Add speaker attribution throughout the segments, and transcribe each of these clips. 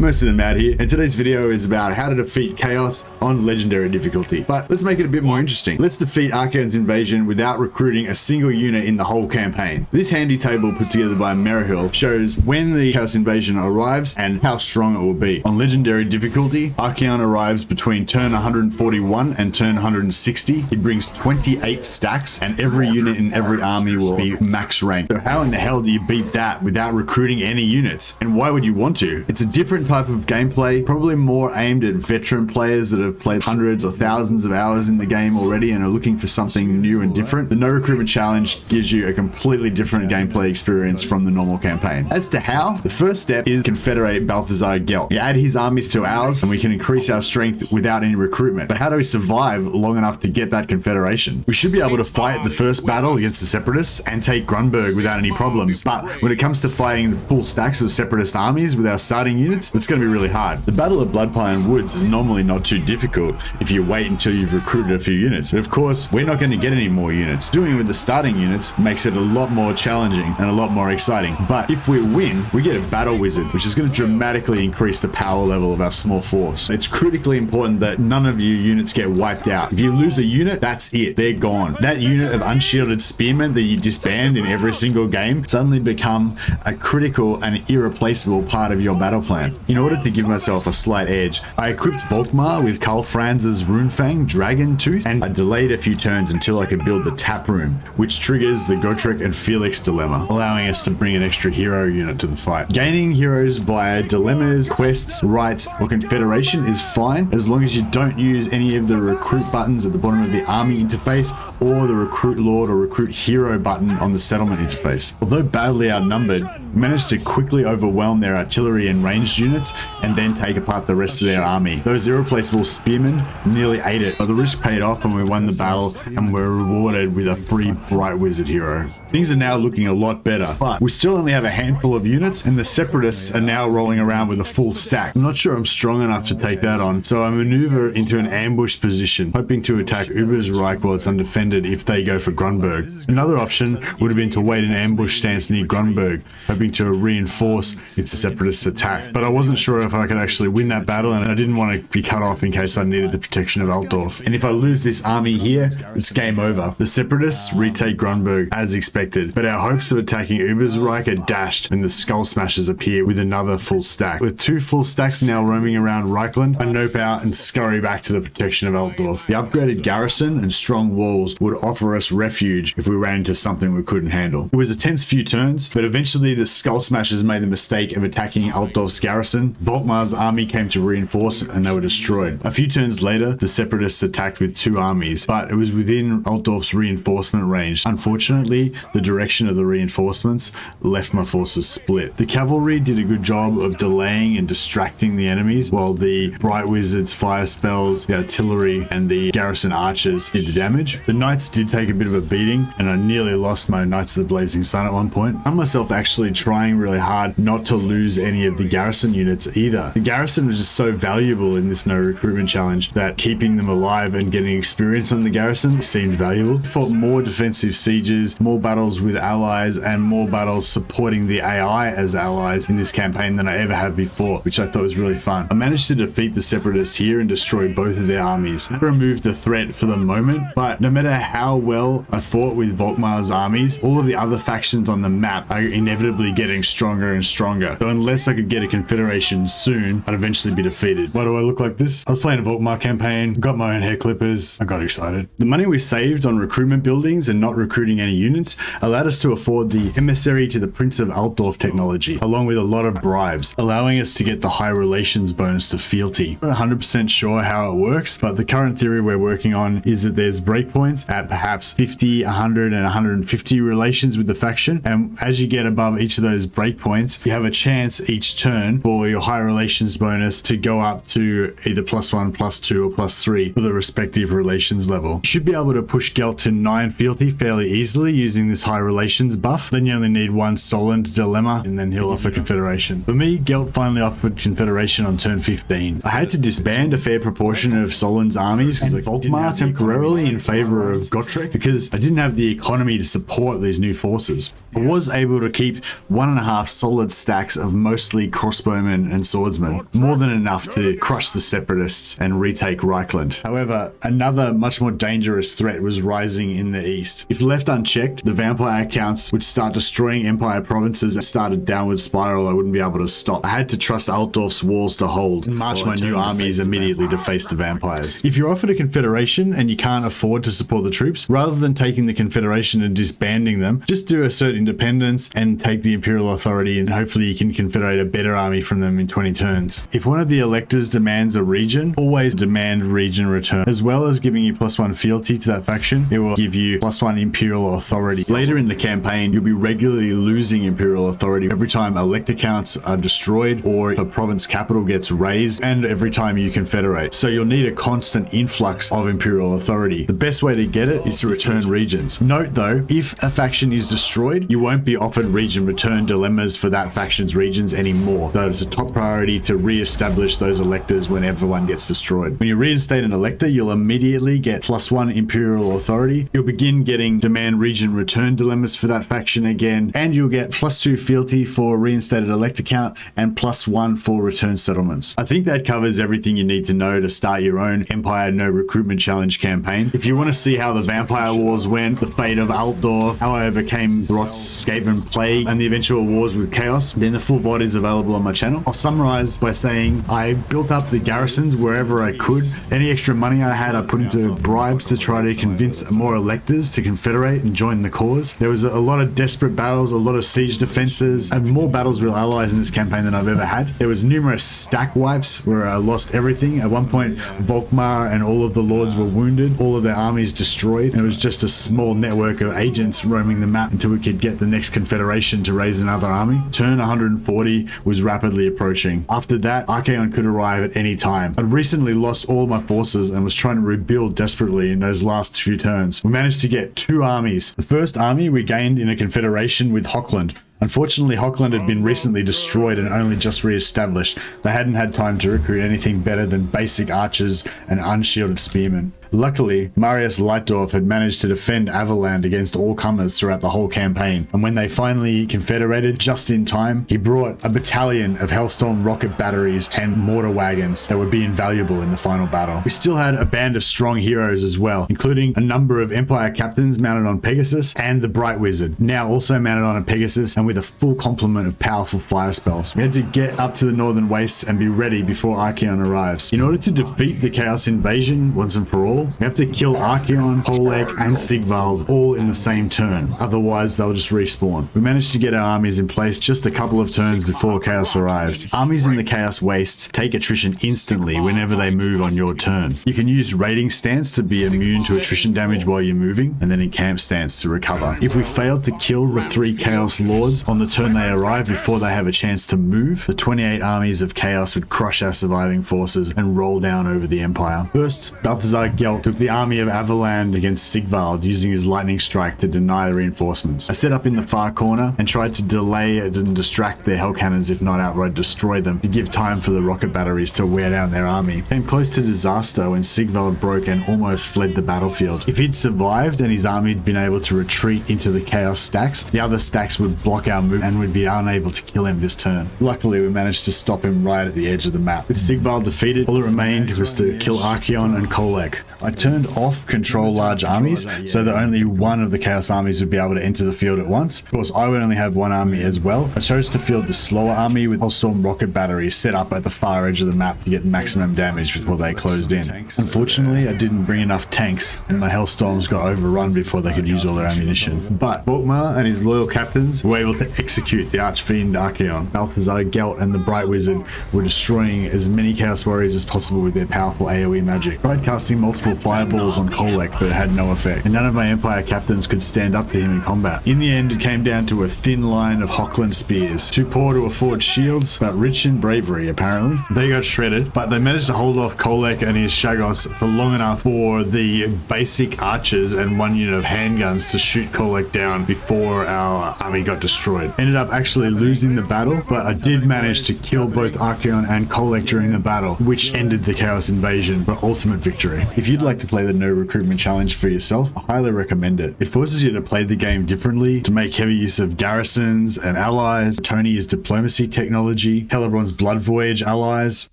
Speaker 1: most of them out here, and today's video is about how to defeat Chaos on Legendary difficulty. But let's make it a bit more interesting. Let's defeat Archaon's invasion without recruiting a single unit in the whole campaign. This handy table put together by Merrihill shows when the Chaos invasion arrives and how strong it will be. On Legendary difficulty, Archaon arrives between turn 141 and turn 160. It brings 28 stacks, and every unit in every army will be max rank. So how in the hell do you beat that without recruiting any units? And why would you want to? It's a different type of gameplay, probably more aimed at veteran players that have played hundreds or thousands of hours in the game already and are looking for something new and different. The no recruitment challenge gives you a completely different gameplay experience from the normal campaign. As to how, the first step is Confederate Balthazar Gelt. You add his armies to ours and we can increase our strength without any recruitment. But how do we survive long enough to get that Confederation? We should be able to fight the first battle against the Separatists and take Grunberg without any problems. But when it comes to fighting the full stacks of Separatist armies with our starting units, it's going to be really hard. The Battle of Bloodpine Woods is normally not too difficult if you wait until you've recruited a few units. But of course, we're not going to get any more units. Doing it with the starting units makes it a lot more challenging and a lot more exciting. But if we win, we get a Battle Wizard, which is going to dramatically increase the power level of our small force. It's critically important that none of your units get wiped out. If you lose a unit, that's it. They're gone. That unit of unshielded spearmen that you disband in every single game suddenly become a critical and irreplaceable part of your battle plan. In order to give myself a slight edge, I equipped Volkmar with Karl Franz's Runefang Dragon Tooth, and I delayed a few turns until I could build the Tap Room, which triggers the Gotrek and Felix dilemma, allowing us to bring an extra hero unit to the fight. Gaining heroes via dilemmas, quests, rites, or Confederation is fine as long as you don't use any of the recruit buttons at the bottom of the army interface or the recruit lord or recruit hero button on the settlement interface. Although badly outnumbered, we managed to quickly overwhelm their artillery and ranged units and then take apart the rest of their army. Those irreplaceable spearmen nearly ate it, but the risk paid off when we won the battle and were rewarded with a free Bright Wizard hero. Things are now looking a lot better, but we still only have a handful of units and the Separatists are now rolling around with a full stack. I'm not sure I'm strong enough to take that on, so I maneuver into an ambush position, hoping to attack Ubersreich while it's undefended if they go for Grunberg. Another option would have been to wait an ambush stance near Grunberg, hoping to reinforce its Separatist attack. But I wasn't sure if I could actually win that battle, and I didn't want to be cut off in case I needed the protection of Altdorf. And if I lose this army here, it's game over. The Separatists retake Grunberg as expected, but our hopes of attacking Ubersreich are dashed when the Skull Smashers appear with another full stack. With two full stacks now roaming around Reichland, I nope out and scurry back to the protection of Altdorf. The upgraded garrison and strong walls would offer us refuge if we ran into something we couldn't handle. It was a tense few turns, but eventually the Skull Smashers made the mistake of attacking Altdorf's garrison. Volkmar's army came to reinforce and they were destroyed. A few turns later, the Separatists attacked with two armies, but it was within Altdorf's reinforcement range. Unfortunately, the direction of the reinforcements left my forces split. The cavalry did a good job of delaying and distracting the enemies, while the Bright Wizards, fire spells, the artillery, and the garrison archers did the damage. The knights did take a bit of a beating, and I nearly lost my Knights of the Blazing Sun at one point. I myself actually trying really hard not to lose any of the garrison units either. The garrison was just so valuable in this no recruitment challenge that keeping them alive and getting experience on the garrison seemed valuable. I fought more defensive sieges, more battles with allies, and more battles supporting the AI as allies in this campaign than I ever have before, which I thought was really fun. I managed to defeat the Separatists here and destroy both of their armies. I removed the threat for the moment, but no matter how well I fought with Volkmar's armies, all of the other factions on the map are inevitably getting stronger and stronger. So unless I could get a Confederation soon, I'd eventually be defeated. Why do I look like this? I was playing a Volkmar campaign, got my own hair clippers, I got excited. The money we saved on recruitment buildings and not recruiting any units allowed us to afford the Emissary to the Prince of Altdorf technology, along with a lot of bribes, allowing us to get the high relations bonus to fealty. I'm not 100% sure how it works, but the current theory we're working on is that there's breakpoints at perhaps 50, 100, and 150 relations with the faction, and as you get above each of those breakpoints, you have a chance each turn for your high relations bonus to go up to either +1, +2, or +3 for the respective relations level. You should be able to push Gelt to 9 fealty fairly easily using this high relations buff. Then you only need one Solent dilemma and then he'll offer Confederation. For me, Gelt finally offered Confederation on turn 15. I had to disband a fair proportion of Solon's armies because I Volkmar temporarily in favor of Gotrek because I didn't have the economy to support these new forces. I was able to keep 1.5 solid stacks of mostly crossbowmen and swordsmen, more than enough to crush the separatists and retake Reichland. However, another much more dangerous threat was rising in the east. If left unchecked, the vampire accounts would start destroying empire provinces and start a downward spiral I wouldn't be able to stop. I had to trust Altdorf's walls to hold and march my new armies immediately to face the vampires. If you're offered a confederation and you can't afford to support the troops, rather than taking the confederation and disbanding them, just do assert independence and take the imperial authority, and hopefully you can confederate a better army from them in 20 turns. If one of the electors demands a region, always demand region return. As well as giving you +1 fealty to that faction, it will give you +1 imperial authority. Later in the campaign, you'll be regularly losing imperial authority every time elector counts are destroyed or if a province capital gets raised, and every time you confederate. So you'll need a constant influx of imperial authority. The best way to get it is to return regions. Note though, if a faction is destroyed, you won't be offered region return dilemmas for that faction's regions anymore. So it's a top priority to re-establish those electors when everyone gets destroyed. When you reinstate an elector, you'll immediately get +1 imperial authority. You'll begin getting demand region return dilemmas for that faction again, and you'll get +2 fealty for reinstated elector count and +1 for return settlements. I think that covers everything you need to know to start your own Empire No Recruitment Challenge campaign. If you want to see how the Vampire Wars went, the fate of Altdor, how I overcame Rot's Skaven Plague, and the eventual wars with Chaos, then the full VOD is available on my channel. I'll summarize by saying I built up the garrisons wherever I could. Any extra money I had, I put into bribes to try to convince more electors to confederate and join the cause. There was a lot of desperate battles, a lot of siege defenses. I have more battles with allies in this campaign than I've ever had. There was numerous stack wipes where I lost everything. At one point, Volkmar and all of the lords were wounded, all of their armies destroyed, and it was just a small network of agents roaming the map until we could get the next confederation to raise another army. Turn 140 was rapidly approaching. After that, Archaon could arrive at any time. I'd recently lost all my forces and was trying to rebuild desperately in those last few turns. We managed to get 2 armies. The first army we gained in a confederation with Hochland. Unfortunately, Hochland had been recently destroyed and only just re-established. They hadn't had time to recruit anything better than basic archers and unshielded spearmen. Luckily, Marius Leitdorf had managed to defend Averland against all comers throughout the whole campaign, and when they finally confederated just in time, he brought a battalion of Hellstorm rocket batteries and mortar wagons that would be invaluable in the final battle. We still had a band of strong heroes as well, including a number of Empire captains mounted on Pegasus and the Bright Wizard, now also mounted on a Pegasus and with a full complement of powerful fire spells. We had to get up to the northern wastes and be ready before Archaon arrives. In order to defeat the Chaos invasion once and for all, we have to kill Archaon, Kolek, and Sigvald all in the same turn. Otherwise, they'll just respawn. We managed to get our armies in place just a couple of turns before Chaos arrived. Armies in the Chaos Wastes take attrition instantly whenever they move on your turn. You can use raiding stance to be immune to attrition damage while you're moving, and then in camp stance to recover. If we failed to kill the 3 Chaos Lords on the turn they arrive before they have a chance to move, the 28 armies of Chaos would crush our surviving forces and roll down over the Empire. First, Balthazar Gelt took the army of Averland against Sigvald using his lightning strike to deny reinforcements. I set up in the far corner and tried to delay and distract their hell cannons, if not outright destroy them, to give time for the rocket batteries to wear down their army. Came close to disaster when Sigvald broke and almost fled the battlefield. If he'd survived and his army had been able to retreat into the Chaos stacks, the other stacks would block our move and would be unable to kill him this turn. Luckily, we managed to stop him right at the edge of the map. With Sigvald defeated, all that remained was to kill Archaon and Kolek. I turned off control large armies so that only one of the Chaos armies would be able to enter the field at once. Of course, I would only have one army as well. I chose to field the slower army with Hellstorm rocket batteries set up at the far edge of the map to get maximum damage before they closed in. Unfortunately, I didn't bring enough tanks and my Hellstorms got overrun before they could use all their ammunition. But Volkmar and his loyal captains were able to execute the Archfiend Archaon. Balthazar Gelt and the Bright Wizard were destroying as many Chaos warriors as possible with their powerful AoE magic. I tried casting multiple fireballs on Kolek, but it had no effect, and none of my Empire captains could stand up to him in combat. In the end, it came down to a thin line of Hochland spears, too poor to afford shields, but rich in bravery, apparently. They got shredded, but they managed to hold off Kolek and his Shagos for long enough for the basic archers and 1 unit of handguns to shoot Kolek down before our army got destroyed. Ended up actually losing the battle, but I did manage to kill both Archaon and Kolek during the battle, which ended the Chaos invasion for ultimate victory. If you'd like to play the No Recruitment Challenge for yourself, I highly recommend it. It forces you to play the game differently, to make heavy use of garrisons and allies, Tony's diplomacy technology, Hellebrand's Blood Voyage allies.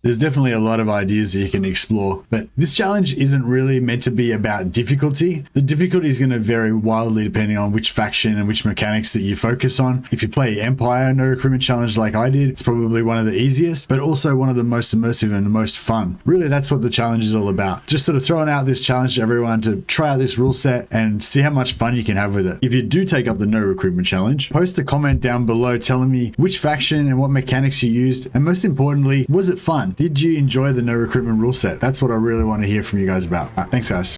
Speaker 1: There's definitely a lot of ideas that you can explore, but this challenge isn't really meant to be about difficulty. The difficulty is going to vary wildly depending on which faction and which mechanics that you focus on. If you play Empire No Recruitment Challenge like I did, it's probably one of the easiest, but also one of the most immersive and the most fun. Really, that's what the challenge is all about. Just sort of throwing out this challenge to everyone to try out this rule set and see how much fun you can have with it. If you do take up the No Recruitment Challenge, post a comment down below telling me which faction and what mechanics you used, and most importantly, was it fun? Did you enjoy the No Recruitment rule set? That's what I really want to hear from you guys about. All right, thanks guys.